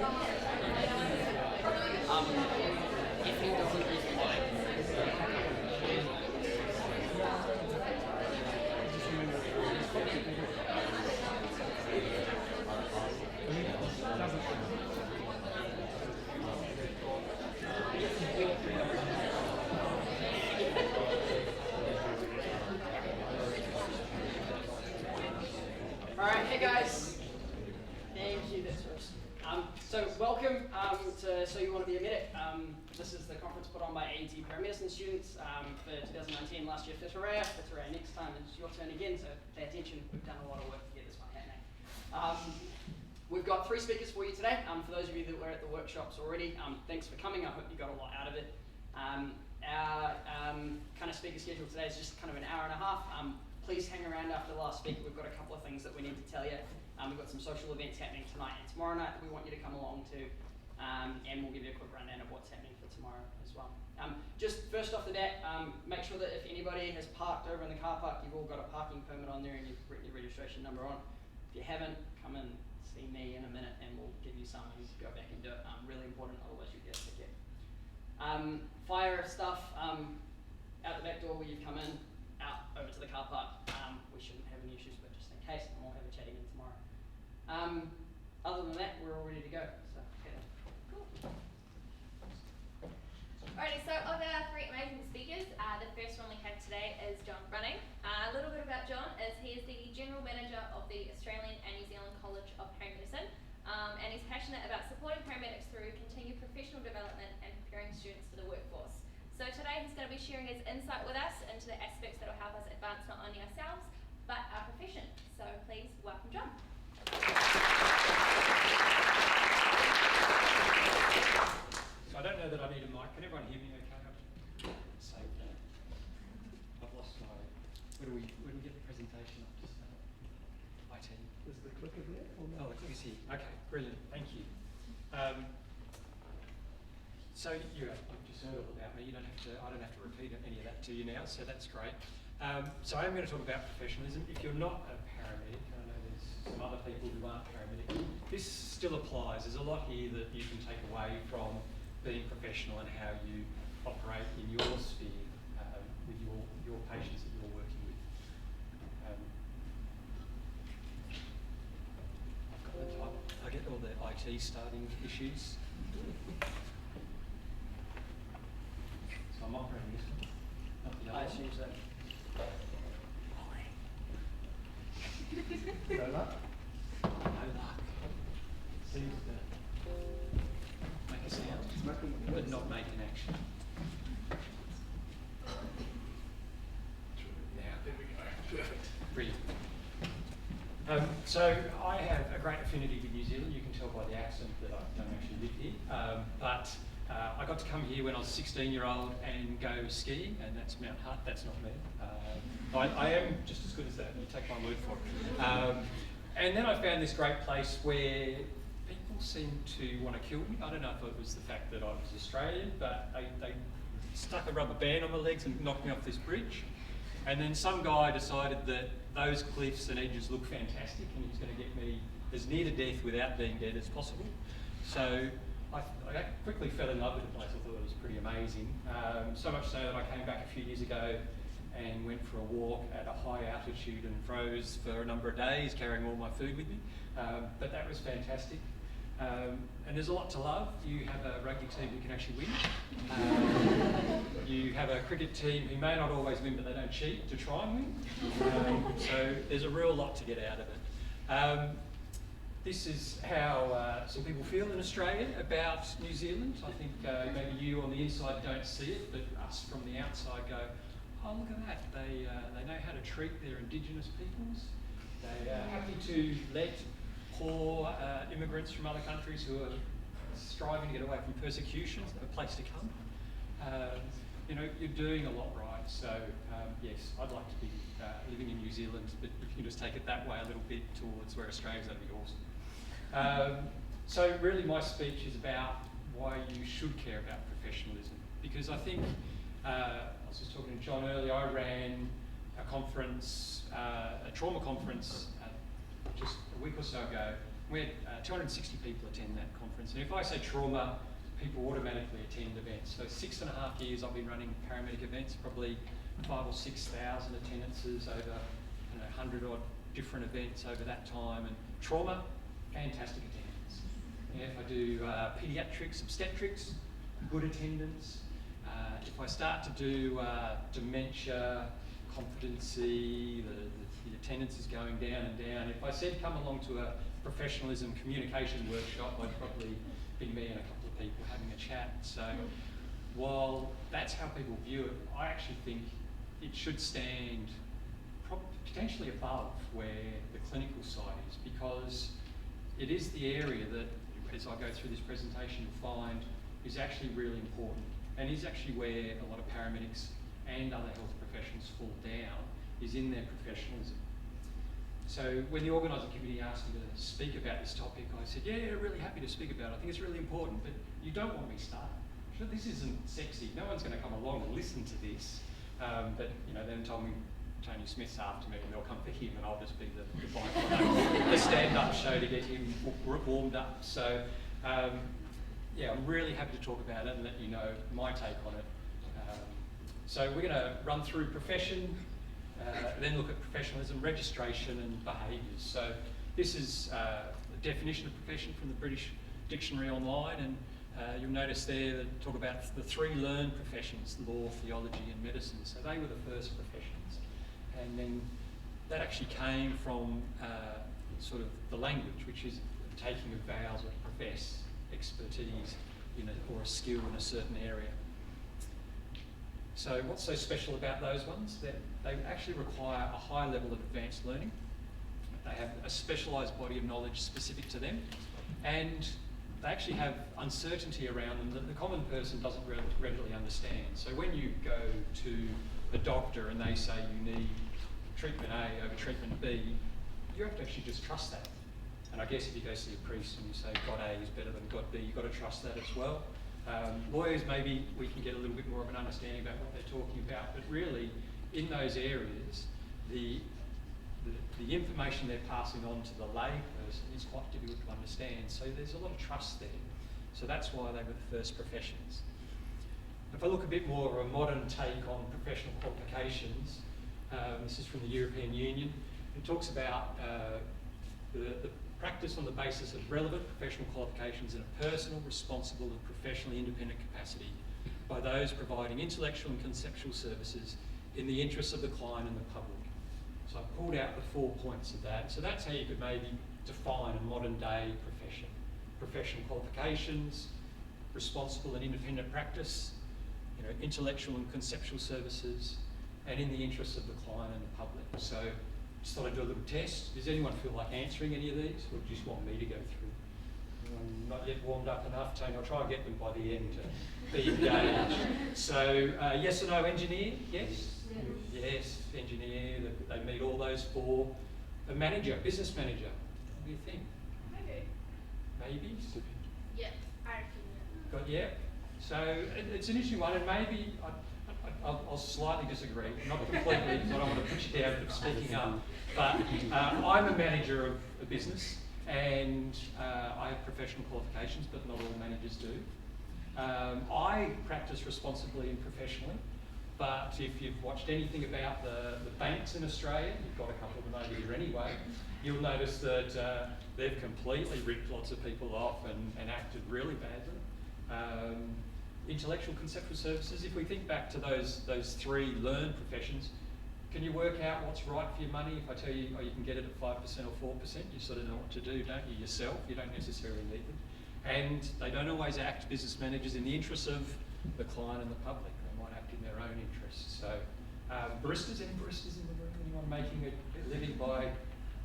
If he doesn't use the mic, Alright, hey guys. Thank you, that's first. So welcome to So You Want to Be a Medic. This is the conference put on by AET paramedicine students for 2019, last year FITAREA. FITAREA next time, it's your turn again, so pay attention. We've done a lot of work to get this one happening. We've got 3 speakers for you today. For those of you that were at the workshops already, thanks for coming. I hope you got a lot out of it. Our kind of speaker schedule today is just kind of an hour and a half. Please hang around after the last speaker. We've got a couple of things that we need to tell you. We've got some social events happening tonight and tomorrow night that we want you to come along to, and we'll give you a quick rundown of what's happening for tomorrow as well. Just first off the bat, make sure that if anybody has parked over in the car park, you've all got a parking permit on there and you've written your registration number on. If you haven't, come and see me in a minute and we'll give you some and go back and do it. Really important, otherwise you get a ticket. Fire stuff out the back door where you've come in, out over to the car park. We shouldn't have any issues, but just in case, and we'll have a chat again tomorrow. Other than that, we're all ready to go. So, okay. Cool. Alrighty, so of our 3 amazing speakers, the first one we have today is John Running. A little bit about John is he is the General Manager of the Australian and New Zealand College of Paramedicine, and he's passionate about supporting paramedics through continued professional development and preparing students for the workforce. So today he's going to be sharing his insight with us into the aspects that will help us advance not only ourselves, but our profession. So please welcome John. So I don't know that I need a mic. Can everyone hear me okay? Save that. I've lost my... Where do we get the presentation up to start? IT. Is the clicker there? Or no? Oh, the clicker's here. Okay, brilliant. Thank you. So you've just heard all about me. You don't have to. I don't have to repeat any of that to you now. So that's great. So I'm going to talk about professionalism. If you're not a paramedic, I know there's some other people who aren't paramedics. This still applies. There's a lot here that you can take away from being professional and how you operate in your sphere with your patients that you're working with. I've got the type. I get all the IT starting issues. So I'm operating this one, not the I other. assume so. No luck? No luck. Seems to make a sound, but not make an action. Now, there we go. Perfect. Brilliant. So I have a great affinity with New Zealand. You can tell by the accent that I don't actually live here. But I got to come here when I was a 16-year-old and go skiing, and that's Mount Hutt, that's not me. I am just as good as that, you take my word for it. And then I found this great place where people seemed to want to kill me. I don't know if it was the fact that I was Australian, but they stuck a rubber band on my legs and knocked me off this bridge. And then some guy decided that those cliffs and edges look fantastic and he's going to get me as near to death without being dead as possible. So I quickly fell in love with the place. I thought it was pretty amazing. So much so that I came back a few years ago and went for a walk at a high altitude and froze for a number of days, carrying all my food with me. But that was fantastic. And there's a lot to love. You have a rugby team who can actually win. You have a cricket team who may not always win, but they don't cheat to try and win. So there's a real lot to get out of it. This is how some people feel in Australia about New Zealand. I think maybe you on the inside don't see it, but us from the outside go, oh, look at that. They know how to treat their Indigenous peoples. They are happy to let poor immigrants from other countries who are striving to get away from persecution have a place to come. You know, you're doing a lot right. So yes, I'd like to be living in New Zealand, but if you can just take it that way a little bit towards where Australia's, that'd be awesome. So really my speech is about why you should care about professionalism, because I think, I was just talking to John earlier, I ran a conference, a trauma conference just a week or so ago We had 260 people attend that conference. And if I say trauma, people automatically attend events. So 6.5 years I've been running paramedic events, probably 5,000 or 6,000 attendances over 100 odd different events over that time. And trauma, fantastic attendance. Yeah, if I do paediatrics, obstetrics, good attendance. If I start to do dementia, competency, the attendance is going down and down. If I said come along to a professionalism communication workshop, I'd probably be me and a couple of people having a chat. So while that's how people view it, I actually think it should stand potentially above where the clinical side is, because it is the area that, as I go through this presentation, you'll find is actually really important, and is actually where a lot of paramedics and other health professionals fall down, is in their professionalism. So when the organising committee asked me to speak about this topic, I said, yeah, really happy to speak about it. I think it's really important, but you don't want me starting. Sure, this isn't sexy. No one's going to come along and listen to this. But then told me Tony Smith's after me, and they'll come for him, and I'll just be the the stand-up show to get him warmed up. So yeah, I'm really happy to talk about it and let you know my take on it. So we're going to run through profession, then look at professionalism, registration and behaviours. So this is the definition of profession from the British Dictionary online, and you'll notice there that talk about the 3 learned professions: law, theology and medicine. So they were the first professions. And then that actually came from sort of the language, which is taking of vows or profess expertise or a skill in a certain area. So what's so special about those ones? That they actually require a high level of advanced learning. They have a specialised body of knowledge specific to them, and they actually have uncertainty around them that the common person doesn't readily understand. So when you go to a doctor and they say you need treatment A over treatment B, you have to actually just trust that. And I guess if you go see a priest and you say God A is better than God B, you've got to trust that as well. Lawyers, maybe we can get a little bit more of an understanding about what they're talking about, but really in those areas, the information they're passing on to the lay person is quite difficult to understand. So there's a lot of trust there. So that's why they were the first professions. If I look a bit more of a modern take on professional qualifications, this is from the European Union. It talks about the practice on the basis of relevant professional qualifications in a personal, responsible and professionally independent capacity by those providing intellectual and conceptual services in the interests of the client and the public. So I've pulled out the 4 points of that. So that's how you could maybe define a modern day profession. Professional qualifications, responsible and independent practice, intellectual and conceptual services, and in the interests of the client and the public. So just thought I'd do a little test. Does anyone feel like answering any of these, or do you just want me to go through? Anyone not yet warmed up enough? Tony, I'll try and get them by the end to be engaged. So yes or no, engineer? Yes? Yes, engineer, they meet all those 4. A manager, business manager, what do you think? Maybe. Maybe? Yeah, I reckon. Got, yeah. So it's an interesting one, and maybe I'll slightly disagree, not completely, because I don't want to put you down for speaking up, but I'm a manager of a business, and I have professional qualifications, but not all managers do. I practice responsibly and professionally, but if you've watched anything about the banks in Australia, you've got a couple of them over here anyway, you'll notice that they've completely ripped lots of people off and acted really badly. Intellectual conceptual services, if we think back to those 3 learned professions, can you work out what's right for your money? If I tell you, oh, you can get it at 5% or 4%, you sort of know what to do, don't you, yourself? You don't necessarily need them. And they don't always act, business managers, in the interests of the client and the public. They might act in their own interests. So baristas, any baristas in the room? Anyone making a living by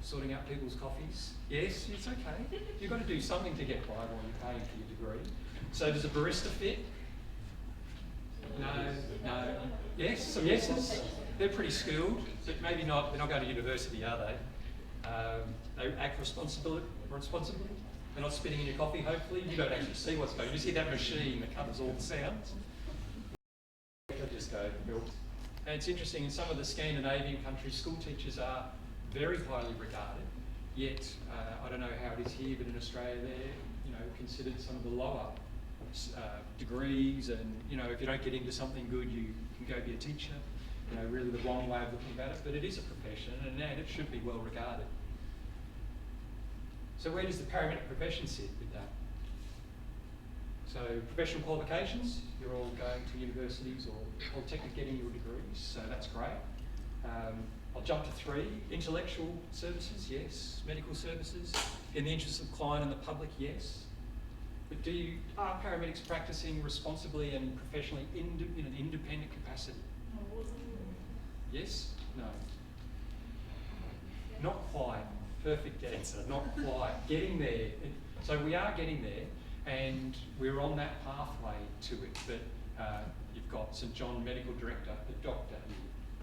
sorting out people's coffees? Yes, it's okay. You've got to do something to get by while you're paying for your degree. So does a barista fit? No. Yes, some yeses. They're pretty skilled, but maybe not. They're not going to university, are they? They act responsibly. They're not spitting in your coffee, hopefully. You don't actually see what's going on. You see that machine that covers all the sounds. They just go built. And it's interesting, in some of the Scandinavian countries, school teachers are very highly regarded. yet I don't know how it is here, but in Australia they're considered some of the lower degrees, and if you don't get into something good, you can go be a teacher. Really the wrong way of looking at it, but it is a profession and it should be well regarded. So where does the paramedic profession sit with that? So professional qualifications, you're all going to universities or polytechnic getting your degrees, so that's great. I'll jump to 3. Intellectual services, yes. Medical services. In the interest of the client and the public, yes. But are paramedics practicing responsibly and professionally in an independent capacity? Yes? No? Not quite. Perfect answer. Not quite. Getting there. So we are getting there, and we're on that pathway to it. But you've got St John Medical Director, the doctor here.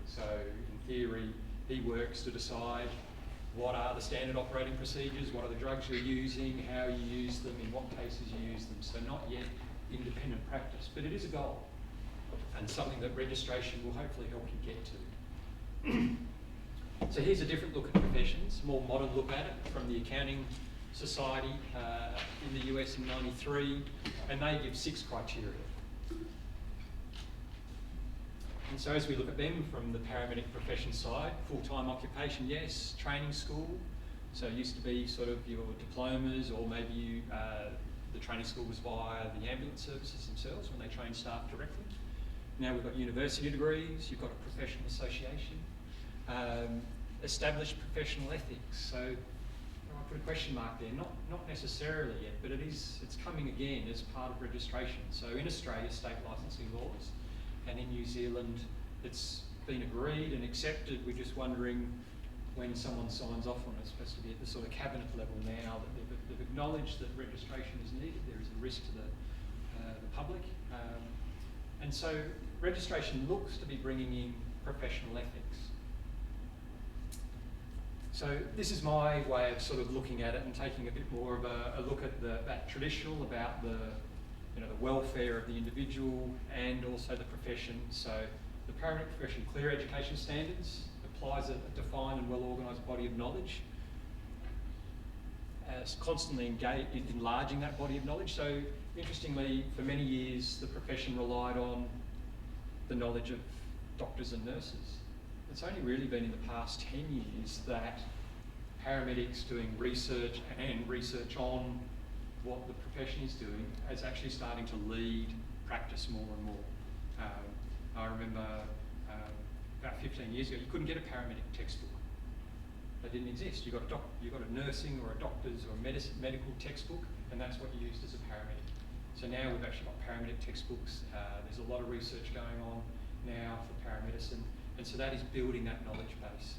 So in theory, he works to decide what are the standard operating procedures, what are the drugs you're using, how you use them, in what cases you use them. So not yet independent practice, but it is a goal and something that registration will hopefully help you get to. So here's a different look at professions, a more modern look at it from the Accounting Society in the US in '93, and they give 6 criteria. And so as we look at them from the paramedic profession side, full-time occupation, yes. Training school, so it used to be sort of your diplomas, or maybe the training school was via the ambulance services themselves when they train staff directly. Now we've got university degrees, you've got a professional association, established professional ethics. So I put a question mark there, not necessarily yet, but it's coming again as part of registration. So in Australia, state licensing laws, and in New Zealand, it's been agreed and accepted. We're just wondering when someone signs off on it. It's supposed to be at the sort of cabinet level now that they've acknowledged that registration is needed. There is a risk to the public. And so registration looks to be bringing in professional ethics. So this is my way of sort of looking at it and taking a bit more of a look at that traditional about the welfare of the individual and also the profession. So the paramedic profession, clear education standards, applies a defined and well-organised body of knowledge, constantly engaged in enlarging that body of knowledge. So interestingly, for many years, the profession relied on the knowledge of doctors and nurses. It's only really been in the past 10 years that paramedics doing research and research on what the profession is doing is actually starting to lead practice more and more. I remember about 15 years ago, you couldn't get a paramedic textbook. They didn't exist. You got a nursing or a doctor's or a medical textbook, and that's what you used as a paramedic. So now we've actually got paramedic textbooks. There's a lot of research going on now for paramedicine, and so that is building that knowledge base.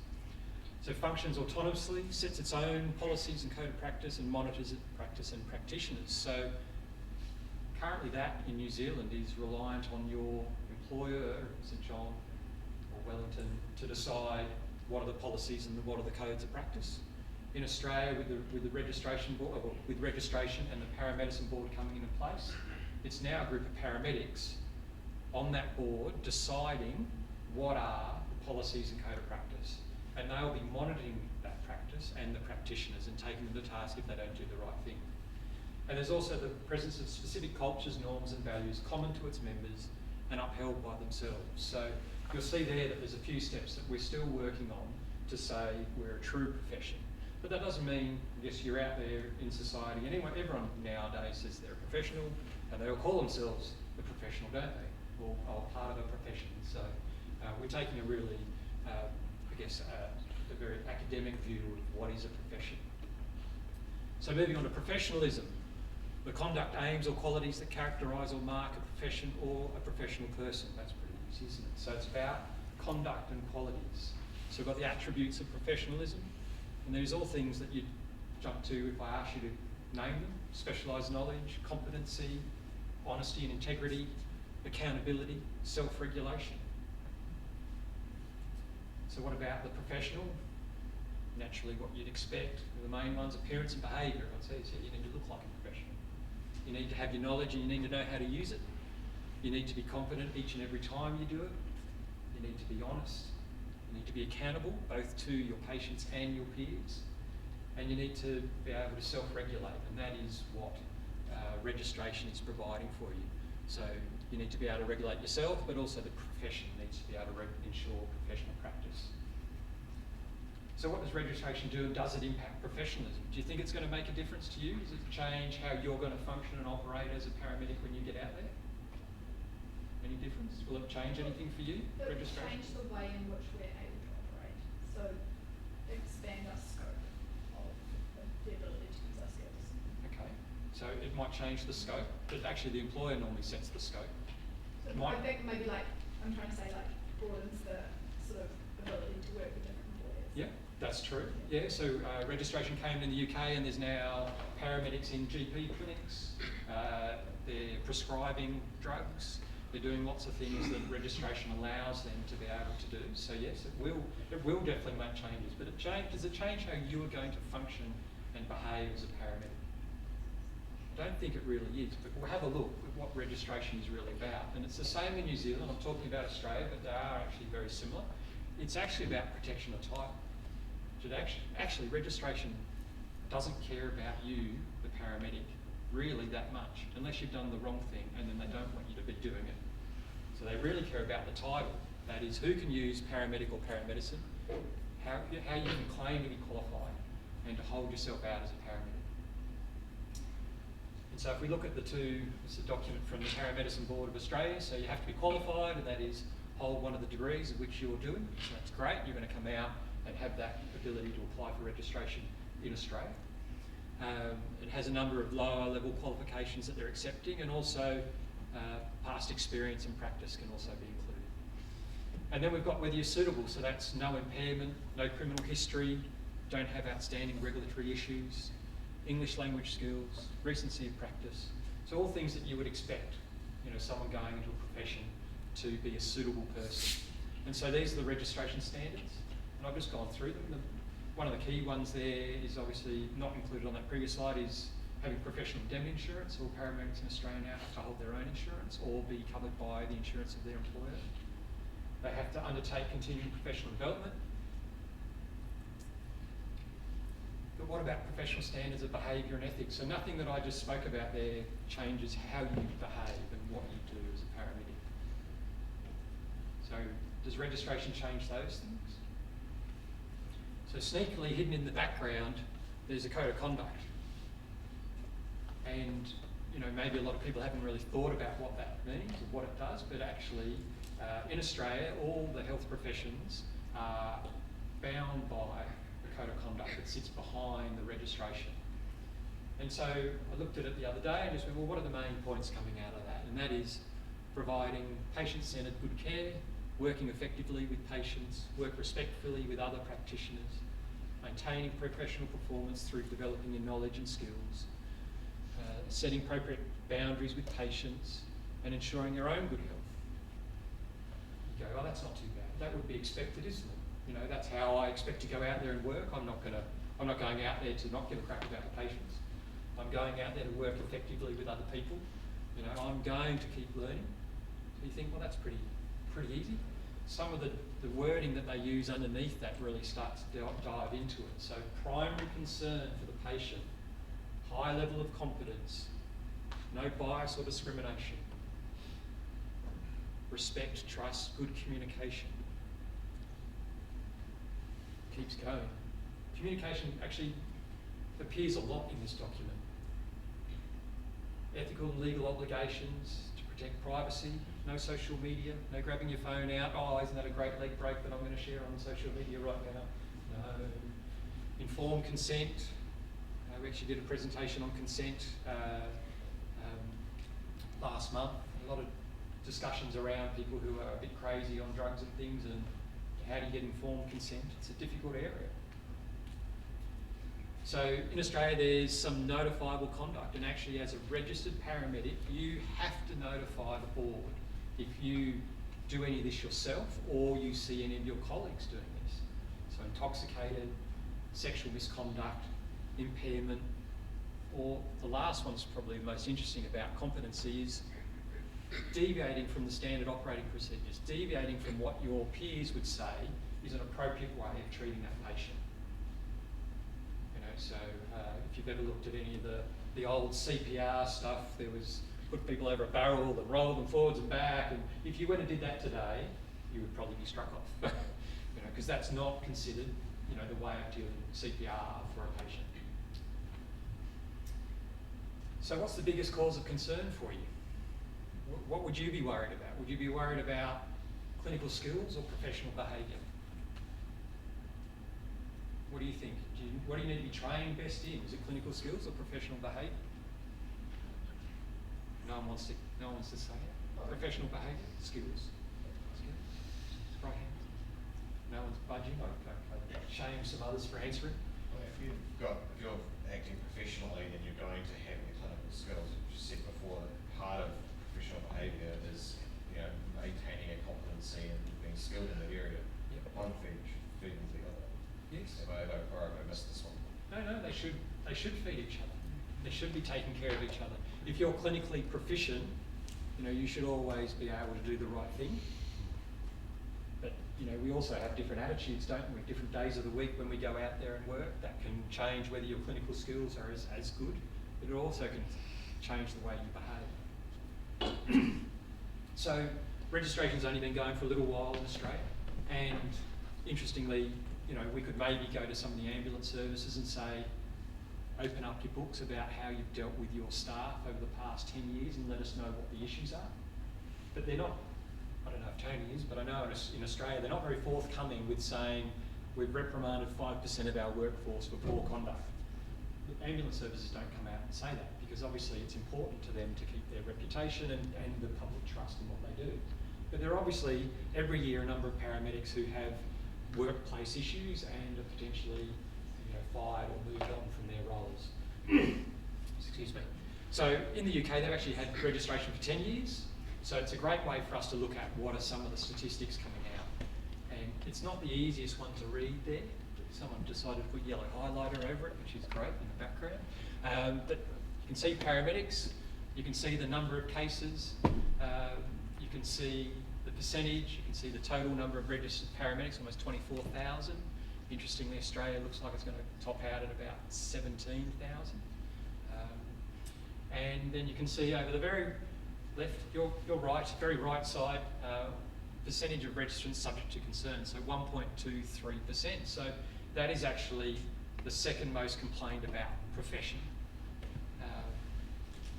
So functions autonomously, sets its own policies and code of practice, and monitors its practice and practitioners. So currently that in New Zealand is reliant on your employer, St John or Wellington, to decide what are the policies and what are the codes of practice. In Australia, with the registration board, or with registration and the paramedicine board coming into place, it's now a group of paramedics on that board deciding what are the policies and code of practice. And they'll be monitoring that practice and the practitioners and taking them to task if they don't do the right thing. And there's also the presence of specific cultures, norms and values common to its members and upheld by themselves. So you'll see there that there's a few steps that we're still working on to say we're a true profession. But that doesn't mean, I guess, you're out there in society. Everyone nowadays says they're a professional, and they all call themselves a professional, don't they? Or part of a profession. So we're taking a really a very academic view of what is a profession. So moving on to professionalism, the conduct, aims or qualities that characterise or mark a profession or a professional person. That's pretty easy, isn't it? So it's about conduct and qualities. So we've got the attributes of professionalism, and these are all things that you'd jump to if I asked you to name them: specialised knowledge, competency, honesty and integrity, accountability, self-regulation. So what about the professional? Naturally what you'd expect. The main ones, appearance and behaviour. I'd say you need to look like a professional. You need to have your knowledge and you need to know how to use it. You need to be confident each and every time you do it. You need to be honest. You need to be accountable both to your patients and your peers. and you need to be able to self-regulate, and that is what registration is providing for you. So you need to be able to regulate yourself, but also the profession needs to be able to ensure professional practice. So what does registration do, and does it impact professionalism? Do you think it's going to make a difference to you? Does it change how you're going to function and operate as a paramedic when you get out there? Any difference? Will it change anything for you, It will registration? change the way in which we're able to operate. So expand our scope of the ability to use our skills. Okay, so it might change the scope, but actually the employer normally sets the scope. So Might- I think maybe like, I'm trying to say like broadens the sort of ability to work with different employers. Yeah, that's true. Yeah, so registration came in the UK, and there's now paramedics in GP clinics. They're prescribing drugs. They're doing lots of things that registration allows them to be able to do. So yes, it will definitely make changes. But does it change how you are going to function and behave as a paramedic? I don't think it really is, but we'll have a look at what registration is really about. And it's the same in New Zealand. I'm talking about Australia, but they are actually very similar. It's actually about protection of title. So actually, registration doesn't care about you, the paramedic, really that much, unless you've done the wrong thing, and then they don't want you to be doing it. So they really care about the title. That is, who can use paramedic or paramedicine, how you can claim to be qualified, and to hold yourself out as a paramedic. And so if we look at the two, it's a document from the Paramedicine Board of Australia, so you have to be qualified, and that is hold one of the degrees of which you're doing. So that's great, you're going to come out and have that ability to apply for registration in Australia. It has a number of lower level qualifications that they're accepting, and also past experience and practice can also be included. And then we've got whether you're suitable, so that's no impairment, no criminal history, don't have outstanding regulatory issues, English language skills, recency of practice. So all things that you would expect, someone going into a profession to be a suitable person. And so these are the registration standards, and I've just gone through them. One of the key ones there is obviously not included on that previous slide is having professional indemnity insurance. All paramedics in Australia now have to hold their own insurance or be covered by the insurance of their employer. They have to undertake continuing professional development. But what about professional standards of behaviour and ethics? So nothing that I just spoke about there changes how you behave and what you do as a paramedic. So does registration change those things? So sneakily hidden in the background, there's a code of conduct. And maybe a lot of people haven't really thought about what that means or what it does, but actually in Australia, all the health professions are bound by the code of conduct that sits behind the registration. And so I looked at it the other day and just went, well, what are the main points coming out of that? And that is providing patient-centred good care, working effectively with patients, work respectfully with other practitioners, maintaining professional performance through developing your knowledge and skills, setting appropriate boundaries with patients, and ensuring your own good health. You go, oh, that's not too bad. That would be expected, isn't it? That's how I expect to go out there and work. I'm not going out there to not give a crap about the patients. I'm going out there to work effectively with other people. I'm going to keep learning. So you think, well, that's pretty easy. Some of the wording that they use underneath that really starts to dive into it. So primary concern for the patient, high level of competence, no bias or discrimination, respect, trust, good communication. Keeps going. Communication actually appears a lot in this document. Ethical and legal obligations to protect privacy, no social media, no grabbing your phone out. Oh, isn't that a great leg break that I'm going to share on social media right now? No. Informed consent. We actually did a presentation on consent last month. A lot of discussions around people who are a bit crazy on drugs and things, and how do you get informed consent? It's a difficult area. So in Australia, there's some notifiable conduct, and actually as a registered paramedic, you have to notify the board if you do any of this yourself or you see any of your colleagues doing this. So intoxicated, sexual misconduct, impairment, or the last one's probably the most interesting about competency is deviating from the standard operating procedures, deviating from what your peers would say is an appropriate way of treating that patient. so if you've ever looked at any of the old CPR stuff, there was put people over a barrel and roll them forwards and back, and if you went and did that today, you would probably be struck off, because that's not considered, the way of doing CPR for a patient. So what's the biggest cause of concern for you? What would you be worried about? Would you be worried about clinical skills or professional behaviour? What do you think? What do you need to be trained best in? Is it clinical skills or professional behaviour? No one wants to say it. Professional behaviour, skills. Right hand. No one's budging. Okay. Shame some others for answering. Well, if you're acting professionally, then you're going to have the clinical skills. As you said before, part of professional behaviour is maintaining a competency and being skilled in the area. Yep. One feeding the other. Yes. Have I missed this one? No, they should feed each other. They should be taking care of each other. If you're clinically proficient, you should always be able to do the right thing. But we also have different attitudes, don't we? Different days of the week when we go out there and work, that can change whether your clinical skills are as good. But it also can change the way you behave. So registration's only been going for a little while in Australia, and interestingly, we could maybe go to some of the ambulance services and say, open up your books about how you've dealt with your staff over the past 10 years and let us know what the issues are. But they're not, I don't know if Tony is, but I know in Australia they're not very forthcoming with saying we've reprimanded 5% of our workforce for poor conduct. The ambulance services don't come out and say that, because obviously it's important to them to keep their reputation and the public trust in what they do. But there are obviously every year a number of paramedics who have workplace issues and are potentially fired or moved on from their roles. Excuse me. So in the UK, they've actually had registration for 10 years. So it's a great way for us to look at what are some of the statistics coming out. And it's not the easiest one to read there. Someone decided to put yellow highlighter over it, which is great in the background. But you can see paramedics, you can see the number of cases, you can see the percentage, you can see the total number of registered paramedics, almost 24,000. Interestingly, Australia looks like it's going to top out at about 17,000. And then you can see over the very left, your right, very right side, percentage of registrants subject to concern, so 1.23%. So that is actually the second most complained about profession.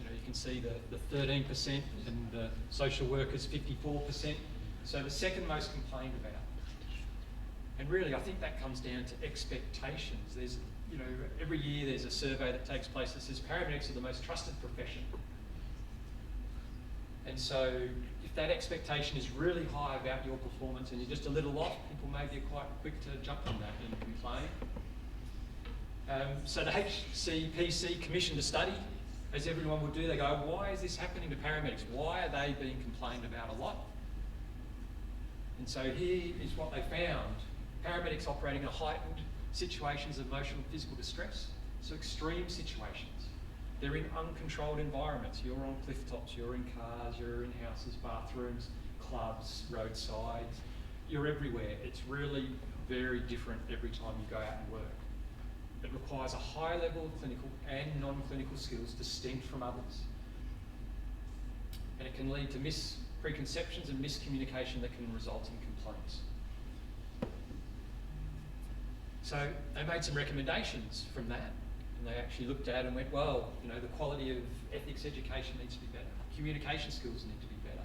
You can see the 13% and the social workers 54%. So the second most complained about. And really, I think that comes down to expectations. There's, every year there's a survey that takes place that says paramedics are the most trusted profession. And so if that expectation is really high about your performance and you're just a little off, people maybe are quite quick to jump on that and complain. So the HCPC commissioned a study, as everyone would do. They go, why is this happening to paramedics? Why are they being complained about a lot? And so here is what they found. Paramedics operating in heightened situations of emotional and physical distress, so extreme situations. They're in uncontrolled environments. You're on cliff tops, you're in cars, you're in houses, bathrooms, clubs, roadsides. You're everywhere. It's really very different every time you go out and work. It requires a high level of clinical and non-clinical skills distinct from others. And it can lead to preconceptions and miscommunication that can result in complaints. So they made some recommendations from that, and they actually looked at and went, well, the quality of ethics education needs to be better. Communication skills need to be better.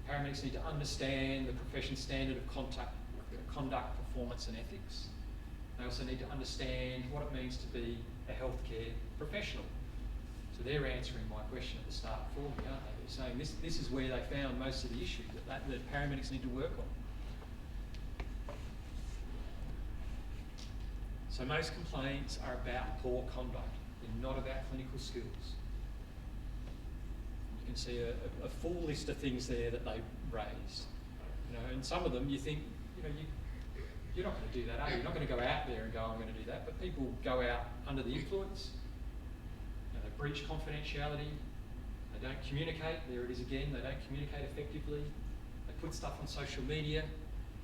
Paramedics need to understand the profession's standard of conduct, performance and ethics. They also need to understand what it means to be a healthcare professional. So they're answering my question at the start for me, aren't they? They're saying this is where they found most of the issue that paramedics need to work on. So most complaints are about poor conduct. They're not about clinical skills. You can see a full list of things there that they raised. And some of them you think, you're not going to do that, are you? You're not going to go out there and go, I'm going to do that. But people go out under the influence. They breach confidentiality. They don't communicate. There it is again. They don't communicate effectively. They put stuff on social media.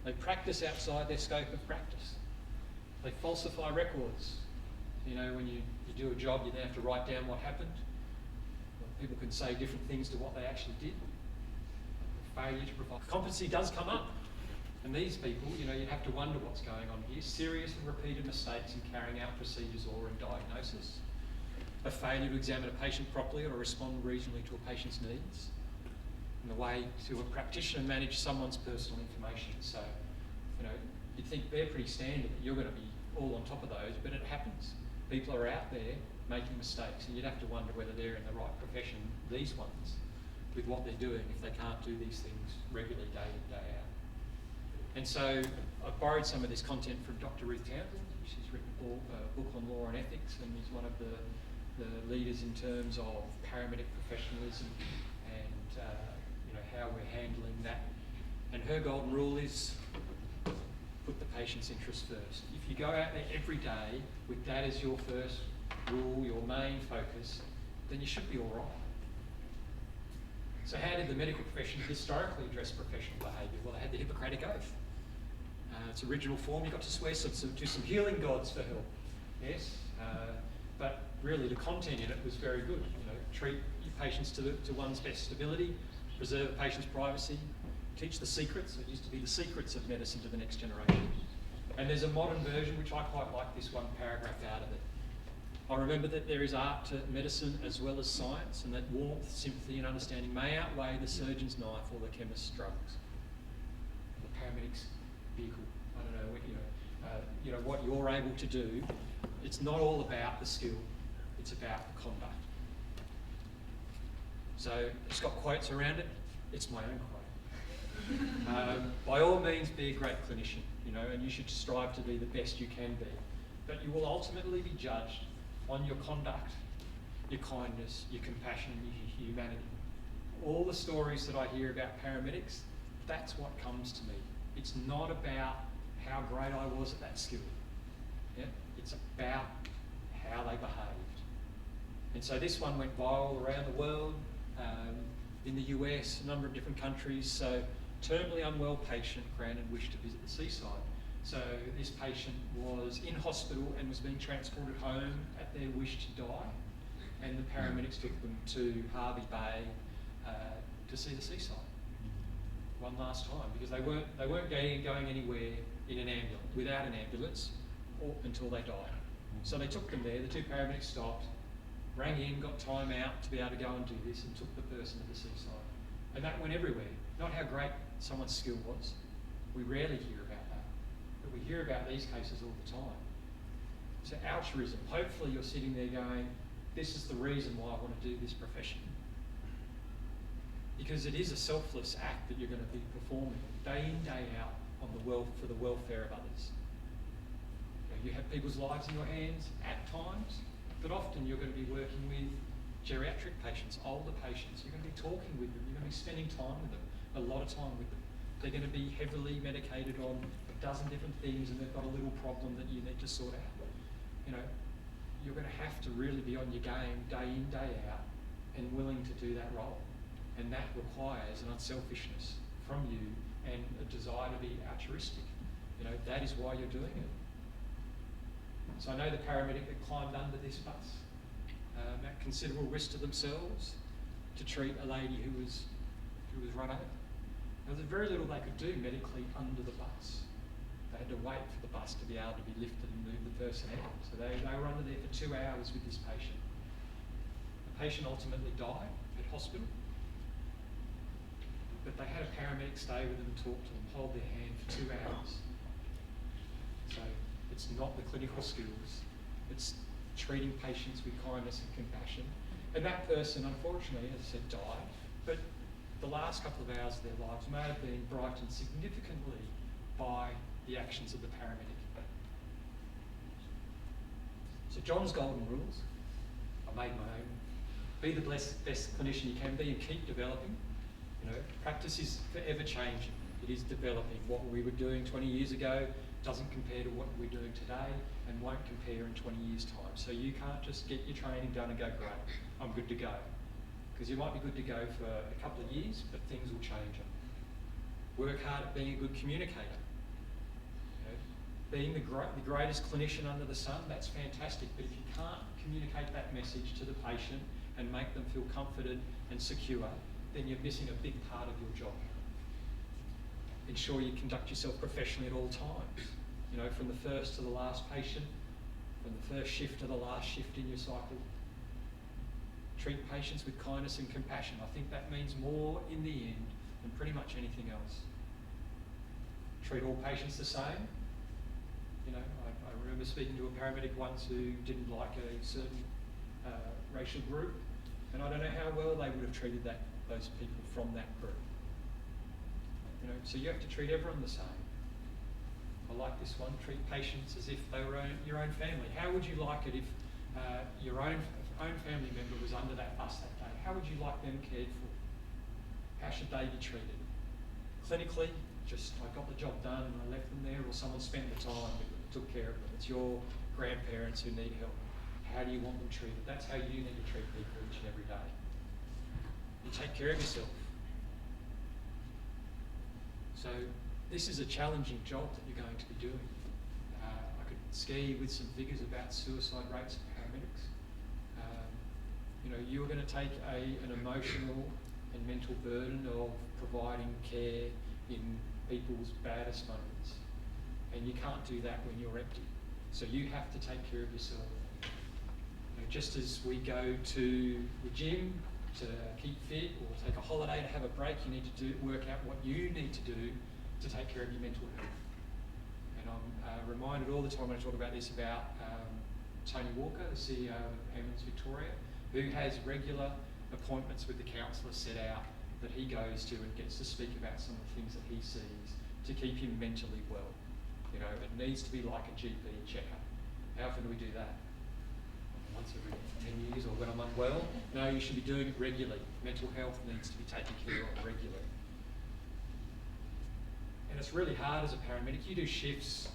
They practice outside their scope of practice. They falsify records. You know, when you do a job, you then have to write down what happened. Well, people can say different things to what they actually did. Failure to provide. Competency does come up. And these people, you know, you have to wonder what's going on here. Serious and repeated mistakes in carrying out procedures or in diagnosis. A failure to examine a patient properly or respond reasonably to a patient's needs. And the way to a practitioner manage someone's personal information. So, you know, you'd think they're pretty standard, that you're going to be all on top of those, but it happens. People are out there making mistakes, and you'd have to wonder whether they're in the right profession, these ones, with what they're doing, if they can't do these things regularly day in, day out. And so I've borrowed some of this content from Dr. Ruth Townsend. She's written a book on law and ethics, and is one of the leaders in terms of paramedic professionalism and you know, how we're handling that. And her golden rule is put the patient's interest first. If you go out there every day with that as your first rule, your main focus, then you should be all right. So how did the medical profession historically address professional behaviour? Well, they had the Hippocratic Oath. Its original form, you got to swear to some healing gods for help, yes? But really the content in it was very good. You know, treat your patients to one's best ability, preserve a patient's privacy, teach the secrets. It used to be the secrets of medicine to the next generation. And there's a modern version, which I quite like this one paragraph out of it. I remember that there is art to medicine as well as science, and that warmth, sympathy and understanding may outweigh the surgeon's knife or the chemist's drugs. The paramedic's vehicle, I don't know, you know, what you're able to do, it's not all about the skill, it's about the conduct. So it's got quotes around it, it's my own quote. By all means be a great clinician, you know, and you should strive to be the best you can be, but you will ultimately be judged on your conduct, your kindness, your compassion, your humanity. All the stories that I hear about paramedics, that's what comes to me. It's not about how great I was at that skill. Yeah? It's about how they behaved. And so this one went viral around the world, in the US, a number of different countries. So terminally unwell patient granted wish to visit the seaside. So this patient was in hospital and was being transported home at their wish to die, and the paramedics took them to Harvey Bay to see the seaside one last time, because they weren't going anywhere in an ambulance, without an ambulance, until they died. So they took them there. The two paramedics stopped, rang in, got time out to be able to go and do this, and took the person to the seaside. And that went everywhere. Not how great someone's skill was. We rarely hear about that. But we hear about these cases all the time. So altruism, hopefully you're sitting there going, this is the reason why I want to do this profession. Because it is a selfless act that you're going to be performing day in, day out for the welfare of others. You have people's lives in your hands at times, but often you're going to be working with geriatric patients, older patients. You're going to be talking with them, you're going to be spending time with them, a lot of time with them. They're going to be heavily medicated on a dozen different things, and they've got a little problem that you need to sort out. You know, you're going to have to really be on your game day in, day out, and willing to do that role. And that requires an unselfishness from you and a desire to be altruistic. You know, that is why you're doing it. So I know the paramedic that climbed under this bus at considerable risk to themselves to treat a lady who was run over. There was very little they could do medically under the bus. They had to wait for the bus to be able to be lifted and move the person out. So they were under there for 2 hours with this patient. The patient ultimately died at hospital, but they had a paramedic stay with them, talk to them, hold their hand for 2 hours. So it's not the clinical skills, it's treating patients with kindness and compassion. And that person, unfortunately, as I said, died, but the last couple of hours of their lives may have been brightened significantly by the actions of the paramedic. So John's golden rules, I made my own. Be the best clinician you can be and keep developing. You know, practice is forever changing. It is developing. What we were doing 20 years ago doesn't compare to what we're doing today, and won't compare in 20 years' time. So you can't just get your training done and go, great, I'm good to go. Because you might be good to go for a couple of years, but things will change. Work hard at being a good communicator. You know, being the greatest clinician under the sun, that's fantastic. But if you can't communicate that message to the patient and make them feel comforted and secure, then you're missing a big part of your job. Ensure you conduct yourself professionally at all times. You know, from the first to the last patient, from the first shift to the last shift in your cycle. Treat patients with kindness and compassion. I think that means more in the end than pretty much anything else. Treat all patients the same. You know, I remember speaking to a paramedic once who didn't like a certain racial group, and I don't know how well they would have treated those people from that group. You know, so you have to treat everyone the same. I like this one, treat patients as if they were your own family. How would you like it if your own family member was under that bus that day? How would you like them cared for? How should they be treated? Clinically, just I got the job done and I left them there, or someone spent the time and took care of them. It's your grandparents who need help. How do you want them treated? That's how you need to treat people each and every day. You take care of yourself. So this is a challenging job that you're going to be doing. I could ski with some figures about suicide rates of paramedics. You know, you are going to take an emotional and mental burden of providing care in people's baddest moments. And you can't do that when you're empty. So you have to take care of yourself. You know, just as we go to the gym to keep fit or take a holiday to have a break, you need to work out what you need to do to take care of your mental health. And I'm reminded all the time when I talk about this about Tony Walker, the CEO of Ambulance Victoria, who has regular appointments with the counsellor set out that he goes to and gets to speak about some of the things that he sees to keep him mentally well. You know, it needs to be like a GP checkup. How often do we do that? Once every 10 years or when I'm unwell? No, you should be doing it regularly. Mental health needs to be taken care of regularly. And it's really hard as a paramedic. You do shifts,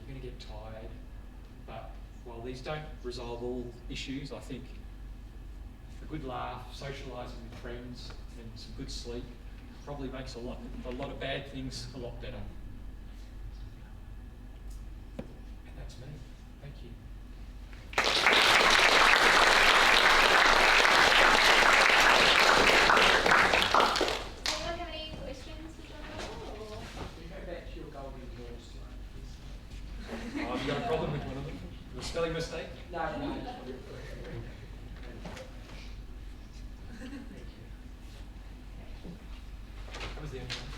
you're going to get tired, but while these don't resolve all issues, I think a good laugh, socialising with friends and some good sleep probably makes a lot of bad things a lot better. And that's me. Thank you. Does anyone have any questions for John Runnell, or? You go back to your golden doors tonight. Have you got a problem with one of them? A spelling mistake? No, no. That was the end.